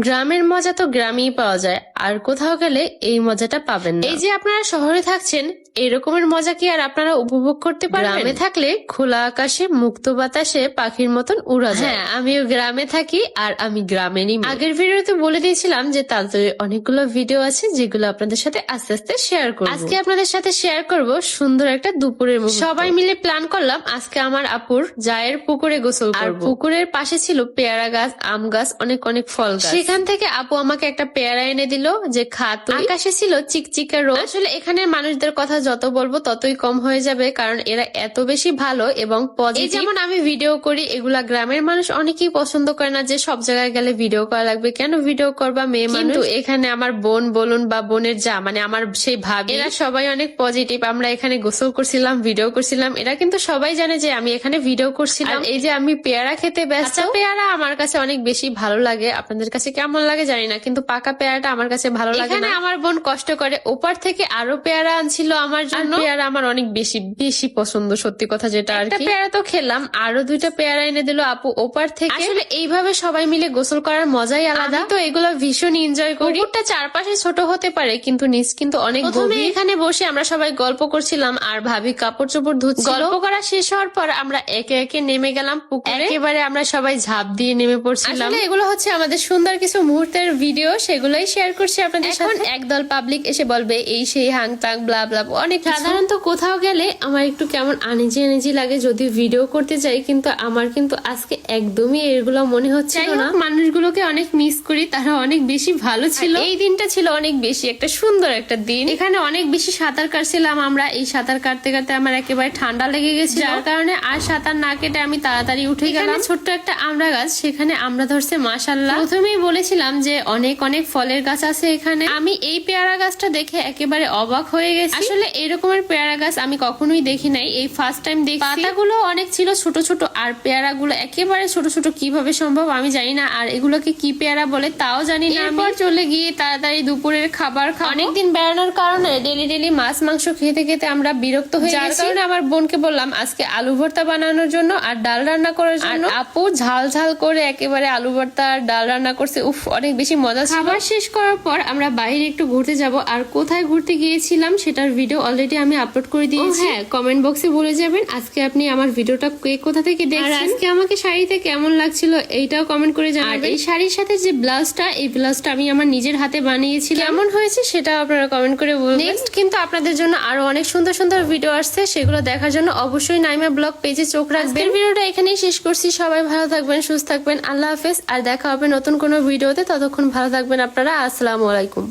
গ্রামের মজা তো গ্রামেই পাওয়া যায়, আর কোথাও গেলে এই মজাটা পাবেন না। এই যে আপনারা শহরে থাকছেন, এরকমের মজা কি আর আপনারা উপভোগ করতে পারবেন? গ্রামে থাকলে খোলা আকাশে মুক্ত বাতাসে পাখির মতন উড়া যায়। হ্যাঁ, আমিও গ্রামে থাকি আর আমি গ্রামেরই মেয়ে। আগের ভিডিওতে বলে দিয়েছিলাম যে তালতলির অনেকগুলো ভিডিও আছে যেগুলো আপনাদের সাথে আস্তে আস্তে শেয়ার করব। আজকে আপনাদের সাথে শেয়ার করব সুন্দর একটা দুপুরের মুহূর্ত। সবাই মিলে প্ল্যান করলাম আজকে আমার আপুর জায়ের পুকুরে গোসল করব। আর পুকুরের পাশে ছিল পেয়ারা গাছ, আম গাছ, অনেক অনেক ফল গাছ। সেখান থেকে আপু আমাকে একটা পেয়ারা এনে দিল যে খা তুই। আকাশে ছিল চিকচিকা রোদ। আসলে এখানের মানুষদের কথা যত বলবো ততই কম হয়ে যাবে, কারণ এরা এত বেশি ভালো এবং পজিটিভ। যেমন আমি ভিডিও করি, এগুলা গ্রামের মানুষ অনেকেই পছন্দ করে না যে সব জায়গায় গেলে ভিডিও করা লাগবে, কেন ভিডিও করবা মেয়ে মানুষ। কিন্তু এখানে আমার বোন বলুন বা বোনের যা মানে আমার সেই ভাবি, এরা সবাই অনেক পজিটিভ। আমরা এখানে গোসল করছিলাম, ভিডিও করছিলাম, এরা কিন্তু সবাই জানে যে আমি এখানে ভিডিও করছিলাম। এই যে আমি পেয়ারা খেতে ব্যস্ত। পেয়ারা আমার কাছে অনেক বেশি ভালো লাগে, আপনাদের কাছে কেমন লাগে জানি না, কিন্তু পাকা পেয়ারাটা আমার কাছে ভালো লাগে না। আমার বোন কষ্ট করে ওপার থেকে আরো পেয়ারা আনছিল আমার জন্য। পেয়ারা আমার অনেক বেশি বেশি পছন্দ, সত্যি কথা যেটা আর কি। পেয়ারা তো খেলাম, আরো 2টা পেয়ারা এনে দিল আপু ওপার থেকে। আসলে এইভাবে সবাই মিলে গোসল করার মজাই আলাদা। তো এগুলো ভীষণ এনজয় করি। পুকুরটা চারপাশে ছোট হতে পারে কিন্তু নিচ কিন্তু অনেক গভীর। এখানে বসে আমরা সবাই গল্প করছিলাম আর ভাবি কাপড় চোপড় ধুচ্ছিল। গল্প করা শেষ হওয়ার পর আমরা একে একে নেমে গেলাম পুকুরে। একেবারে আমরা সবাই ঝাঁপ দিয়ে নেমে পড়ছিলাম। আসলে এগুলো হচ্ছে আমাদের সুন্দর কিছু মুহূর্তের ভিডিও, সেগুলোই শেয়ার করছি আপনাদের সাথে। এখন একদল পাবলিক এসে বলবে এই সেই হাং তাং ব্লা ব্লা অনেক। সাধারণত কোথাও গেলে আমার একটু কেমন আনিজি আনিজি লাগে যদি ভিডিও করতে যাই, কিন্তু আমার কিন্তু আজকে একদমই এগুলো মনে হচ্ছে না। মানুষগুলোকে অনেক মিস করি, তারা অনেক বেশি ভালো ছিল। এই দিনটা ছিল অনেক বেশি একটা সুন্দর একটা দিন। এখানে অনেক বেশি সাঁতার কাটছিলাম আমরা। এই সাঁতার কাটতে কাটতে আমার একেবারে ঠান্ডা লেগে গেছে, যার কারণে আর সাঁতার না কেটে আমি তাড়াতাড়ি উঠে গেলাম। ছোট্ট একটা আমড়া গাছ, সেখানে আমরা ধরছে মাশাআল্লাহ। প্রথমেই বলেছিলাম যে অনেক অনেক ফলের গাছ আছে এখানে। আমি এই পেয়ারা গাছটা দেখে একেবারে অবাক হয়ে গেছি। আসলে এরকমের পেয়ারা গাছ আমি কখনোই দেখি নাই, এই ফার্স্ট টাইম দেখছি। পাতাগুলো অনেক ছিল ছোট ছোট, আর পেয়ারা গুলো একেবারে ছোট ছোট, কিভাবে সম্ভব আমি জানি না। আর এগুলোকে কি পেয়ারা বলে তাও জানি না। এরপর চলে গিয়ে তাড়াতাড়ি দুপুরের খাবার খাবো। অনেকদিন বেড়ানোর কারণে ডেলি ডেলি মাছ মাংস খেতে খেতে আমরা বিরক্ত হয়ে গেছি। যার কারণে আমার বোনকে বললাম আজকে আলু ভর্তা বানানোর জন্য আর ডাল রান্না করার জন্য। আপু ঝাল ঝাল করে একেবারে আলু ভর্তা আর ডাল রান্না করছে। উফ, অনেক বেশি মজা ছিল। খাবার শেষ করার পর আমরা বাইরে একটু ঘুরতে যাব, আর কোথায় ঘুরতে গিয়েছিলাম সেটার ভিডিও অলরেডি আমি আপলোড করে দিয়েছি। হ্যাঁ, কমেন্ট বক্সে বলে যাবেন আজকে আপনি আমার ভিডিওটা কে কোথা থেকে দেখছেন, আর আজকে আমাকে শাড়িতে কেমন লাগছিল এইটাও কমেন্ট করে জানাবেন। এই শাড়ির সাথে যে ব্লাউজটা, এই ব্লাউজটা আমি আমার নিজের হাতে বানিয়েছি, কেমন হয়েছে সেটা আপনারা কমেন্ট করে বলবেন। নেক্সট কিন্তু আপনাদের জন্য আরো অনেক সুন্দর সুন্দর ভিডিও আসছে, সেগুলো দেখার জন্য অবশ্যই নাইমা ব্লগ পেজে চোখ রাখবেন। ভিডিওটা এখানেই শেষ করছি। সবাই ভালো থাকবেন, সুস্থ থাকবেন, আল্লাহ হাফেজ। আর দেখা হবে নতুন কোনো ভিডিওতে, ততক্ষণ ভালো থাকবেন আপনারা। আসসালামু আলাইকুম।